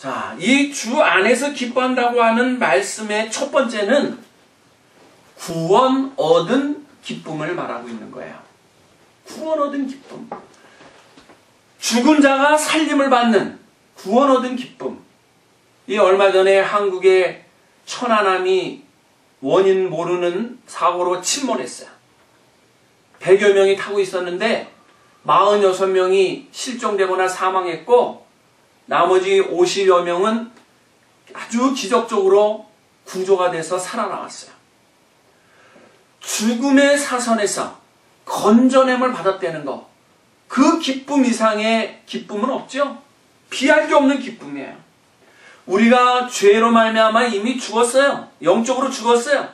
자, 이 주 안에서 기뻐한다고 하는 말씀의 첫 번째는 구원 얻은 기쁨을 말하고 있는 거예요. 구원 얻은 기쁨. 죽은 자가 살림을 받는 구원 얻은 기쁨. 이 얼마 전에 한국의 천안함이 원인 모르는 사고로 침몰했어요. 100여 명이 타고 있었는데 46명이 실종되거나 사망했고 나머지 50여 명은 아주 기적적으로 구조가 돼서 살아나왔어요. 죽음의 사선에서 건져냄을 받았다는 것, 그 기쁨 이상의 기쁨은 없죠. 비할 게 없는 기쁨이에요. 우리가 죄로 말미암아 이미 죽었어요. 영적으로 죽었어요.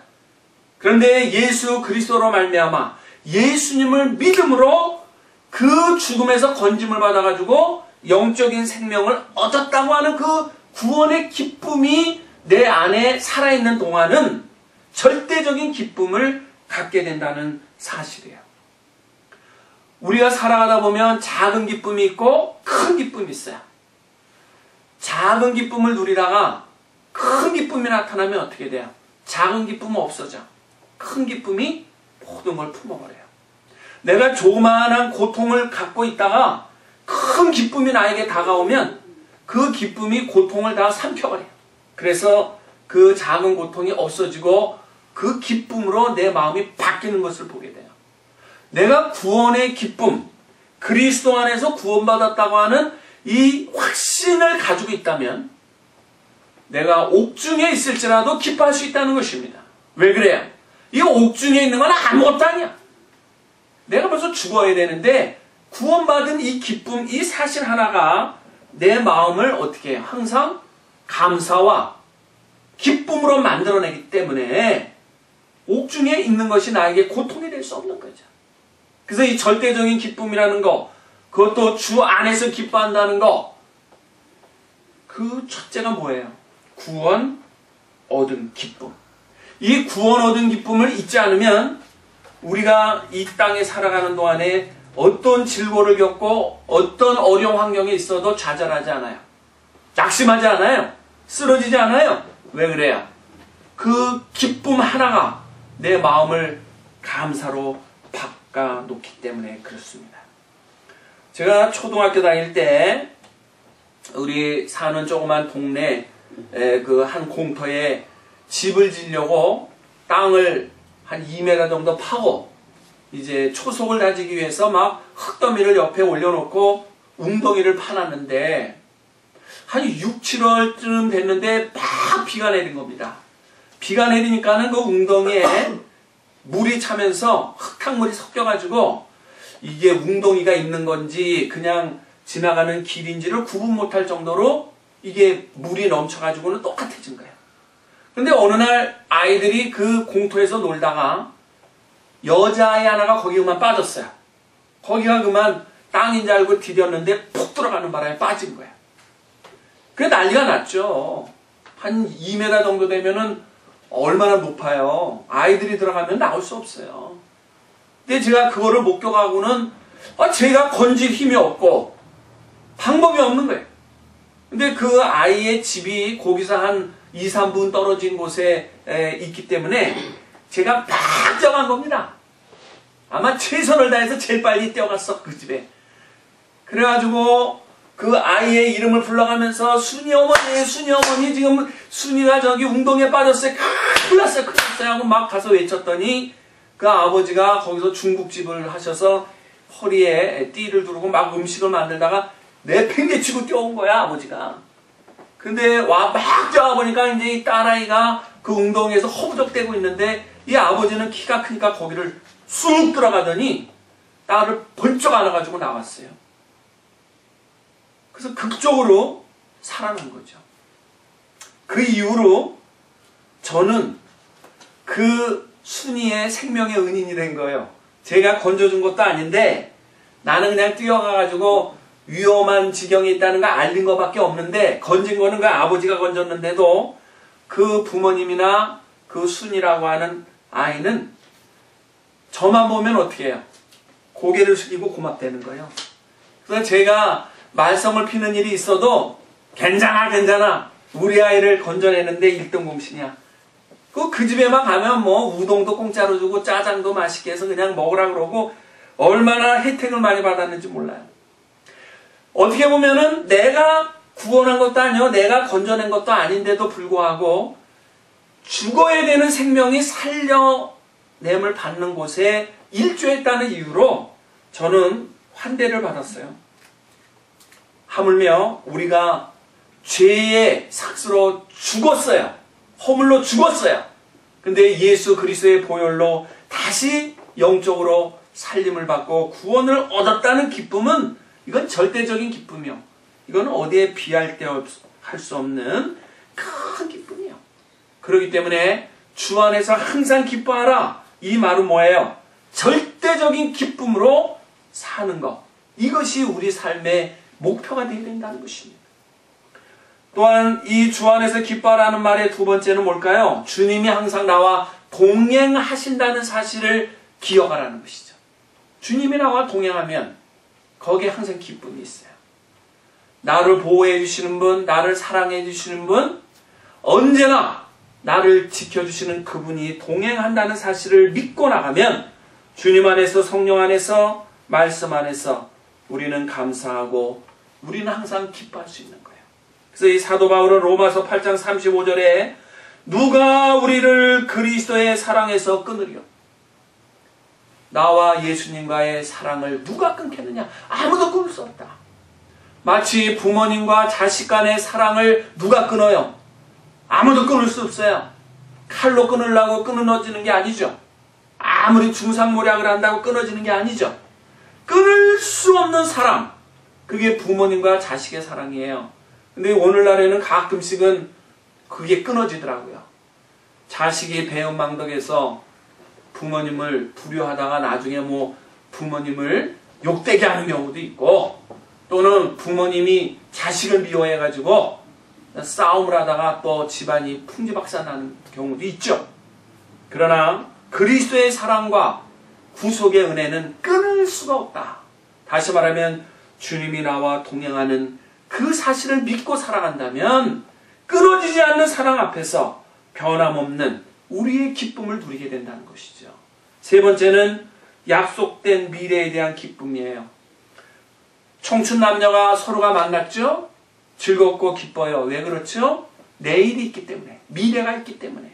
그런데 예수 그리스도로 말미암아 예수님을 믿음으로 그 죽음에서 건짐을 받아가지고 영적인 생명을 얻었다고 하는 그 구원의 기쁨이 내 안에 살아있는 동안은 절대적인 기쁨을 갖게 된다는 사실이에요. 우리가 살아가다 보면 작은 기쁨이 있고 큰 기쁨이 있어요. 작은 기쁨을 누리다가 큰 기쁨이 나타나면 어떻게 돼요? 작은 기쁨은 없어져. 큰 기쁨이 모든 걸 품어버려요. 내가 조그마한 고통을 갖고 있다가 큰 기쁨이 나에게 다가오면 그 기쁨이 고통을 다 삼켜버려요. 그래서 그 작은 고통이 없어지고 그 기쁨으로 내 마음이 바뀌는 것을 보게 돼요. 내가 구원의 기쁨, 그리스도 안에서 구원받았다고 하는 이 확신을 가지고 있다면 내가 옥중에 있을지라도 기뻐할 수 있다는 것입니다. 왜 그래요? 이 옥중에 있는 건 아무것도 아니야. 내가 벌써 죽어야 되는데 구원받은 이 기쁨, 이 사실 하나가 내 마음을 어떻게 해요? 항상 감사와 기쁨으로 만들어내기 때문에 옥중에 있는 것이 나에게 고통이 될 수 없는 거죠. 그래서 이 절대적인 기쁨이라는 거, 그것도 주 안에서 기뻐한다는 거, 그 첫째가 뭐예요? 구원 얻은 기쁨. 이 구원 얻은 기쁨을 잊지 않으면 우리가 이 땅에 살아가는 동안에 어떤 질고를 겪고 어떤 어려운 환경에 있어도 좌절하지 않아요. 낙심하지 않아요. 쓰러지지 않아요. 왜 그래요? 그 기쁨 하나가 내 마음을 감사로 바꿔놓기 때문에 그렇습니다. 제가 초등학교 다닐 때 우리 사는 조그만 동네 그 한 공터에 집을 지려고 땅을 한 2m 정도 파고 이제 초석을 다지기 위해서 막 흙더미를 옆에 올려놓고 웅덩이를 파놨는데 한 6, 7월쯤 됐는데 막 비가 내린 겁니다. 비가 내리니까는 그 웅덩이에 물이 차면서 흙탕물이 섞여가지고 이게 웅덩이가 있는 건지 그냥 지나가는 길인지를 구분 못할 정도로 이게 물이 넘쳐가지고는 똑같아진 거예요. 근데 어느 날 아이들이 그 공터에서 놀다가 여자아이 하나가 거기 그만 빠졌어요. 거기가 그만 땅인 줄 알고 디뎠는데 푹 들어가는 바람에 빠진 거예요. 그게 난리가 났죠. 한 2m 정도 되면은 얼마나 높아요. 아이들이 들어가면 나올 수 없어요. 근데 제가 그거를 목격하고는 제가 건질 힘이 없고 방법이 없는 거예요. 근데 그 아이의 집이 거기서 한 2, 3분 떨어진 곳에 있기 때문에 제가 막 뛰어간 겁니다. 아마 최선을 다해서 제일 빨리 뛰어갔어, 그 집에. 그래가지고 그 아이의 이름을 불러가면서 순이 어머니 지금 순이가 저기 웅덩이에 빠졌어요. 큰일 났어요 하고 막 가서 외쳤더니 그 아버지가 거기서 중국집을 하셔서 허리에 띠를 두르고 막 음식을 만들다가 내팽개치고 뛰어온 거야, 아버지가. 근데 막 뛰어와보니까 이제 이 딸아이가 그 웅덩이에서 허우적대고 있는데 이 아버지는 키가 크니까 거기를 쑥 들어가더니 딸을 번쩍 안아가지고 나왔어요. 그래서 극적으로 살아난 거죠. 그 이후로 저는 그 순이의 생명의 은인이 된 거예요. 제가 건져준 것도 아닌데 나는 그냥 뛰어가가지고 위험한 지경에 있다는 거 알린 것밖에 없는데 건진 거는 그 아버지가 건졌는데도 그 부모님이나 그 순이라고 하는 아이는 저만 보면 어떻게 해요? 고개를 숙이고 고맙다는 거예요. 그래서 제가 말썽을 피는 일이 있어도 괜찮아. 우리 아이를 건져내는데 1등 공신이야. 그 집에만 가면 뭐 우동도 공짜로 주고 짜장도 맛있게 해서 그냥 먹으라 그러고 얼마나 혜택을 많이 받았는지 몰라요. 어떻게 보면은 내가 구원한 것도 아니요, 내가 건져낸 것도 아닌데도 불구하고 죽어야 되는 생명이 살려냄을 받는 곳에 일조했다는 이유로 저는 환대를 받았어요. 하물며 우리가 죄의 삭스로 죽었어요. 허물로 죽었어요. 근데 예수 그리스도의 보혈로 다시 영적으로 살림을 받고 구원을 얻었다는 기쁨은 이건 절대적인 기쁨이요. 이건 어디에 비할 데 할 수 없는 큰 기쁨이에요. 그렇기 때문에 주 안에서 항상 기뻐하라. 이 말은 뭐예요? 절대적인 기쁨으로 사는 것. 이것이 우리 삶의 목표가 되어야 된다는 것입니다. 또한 이 주 안에서 기뻐하라는 말의 두 번째는 뭘까요? 주님이 항상 나와 동행하신다는 사실을 기억하라는 것이죠. 주님이 나와 동행하면 거기에 항상 기쁨이 있어요. 나를 보호해 주시는 분, 나를 사랑해 주시는 분, 언제나 나를 지켜주시는 그분이 동행한다는 사실을 믿고 나가면 주님 안에서, 성령 안에서, 말씀 안에서 우리는 감사하고 우리는 항상 기뻐할 수 있는 거예요. 그래서 이 사도 바울은 로마서 8장 35절에 누가 우리를 그리스도의 사랑에서 끊으리요? 나와 예수님과의 사랑을 누가 끊겠느냐? 아무도 끊을 수 없다. 마치 부모님과 자식 간의 사랑을 누가 끊어요? 아무도 끊을 수 없어요. 칼로 끊으려고 끊어지는 게 아니죠. 아무리 중상모략을 한다고 끊어지는 게 아니죠. 끊을 수 없는 사랑, 그게 부모님과 자식의 사랑이에요. 근데 오늘날에는 가끔씩은 그게 끊어지더라고요. 자식이 배은망덕해서 부모님을 불효하다가 나중에 뭐 부모님을 욕되게 하는 경우도 있고, 또는 부모님이 자식을 미워해가지고 싸움을 하다가 또 집안이 풍지박산나는 경우도 있죠. 그러나 그리스도의 사랑과 구속의 은혜는 끊을 수가 없다. 다시 말하면 주님이 나와 동행하는 그 사실을 믿고 살아간다면 끊어지지 않는 사랑 앞에서 변함없는 우리의 기쁨을 누리게 된다는 것이죠. 세 번째는 약속된 미래에 대한 기쁨이에요. 청춘 남녀가 서로가 만났죠? 즐겁고 기뻐요. 왜 그렇죠? 내일이 있기 때문에, 미래가 있기 때문에.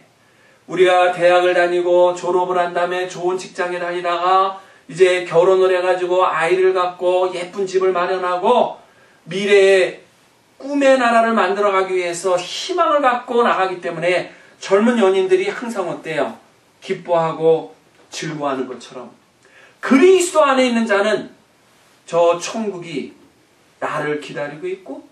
우리가 대학을 다니고 졸업을 한 다음에 좋은 직장에 다니다가 이제 결혼을 해가지고 아이를 갖고 예쁜 집을 마련하고 미래의 꿈의 나라를 만들어가기 위해서 희망을 갖고 나가기 때문에 젊은 연인들이 항상 어때요? 기뻐하고 즐거워하는 것처럼 그리스도 안에 있는 자는 저 천국이 나를 기다리고 있고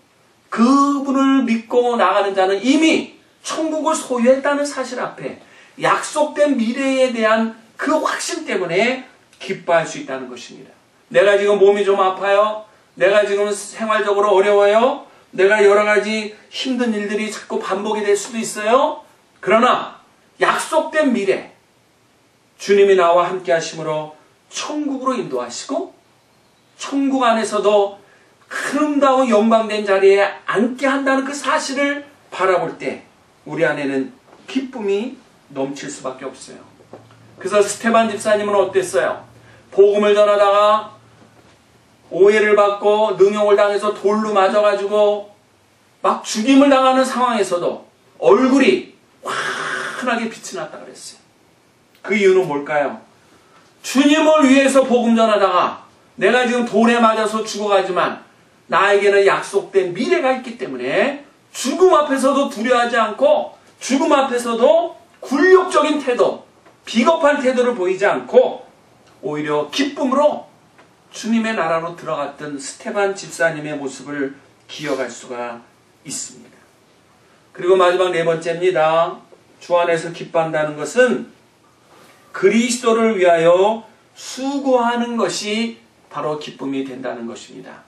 그분을 믿고 나가는 자는 이미 천국을 소유했다는 사실 앞에 약속된 미래에 대한 그 확신 때문에 기뻐할 수 있다는 것입니다. 내가 지금 몸이 좀 아파요. 내가 지금 생활적으로 어려워요. 내가 여러 가지 힘든 일들이 자꾸 반복이 될 수도 있어요. 그러나 약속된 미래, 주님이 나와 함께 하심으로 천국으로 인도하시고 천국 안에서도 아름다운 영광된 자리에 앉게 한다는 그 사실을 바라볼 때 우리 안에는 기쁨이 넘칠 수밖에 없어요. 그래서 스테반 집사님은 어땠어요? 복음을 전하다가 오해를 받고 능욕을 당해서 돌로 맞아가지고 막 죽임을 당하는 상황에서도 얼굴이 환하게 빛이 났다 그랬어요. 그 이유는 뭘까요? 주님을 위해서 복음 전하다가 내가 지금 돌에 맞아서 죽어가지만 나에게는 약속된 미래가 있기 때문에 죽음 앞에서도 두려워하지 않고 죽음 앞에서도 굴욕적인 태도, 비겁한 태도를 보이지 않고 오히려 기쁨으로 주님의 나라로 들어갔던 스테반 집사님의 모습을 기억할 수가 있습니다. 그리고 마지막 네 번째입니다. 주 안에서 기뻐한다는 것은 그리스도를 위하여 수고하는 것이 바로 기쁨이 된다는 것입니다.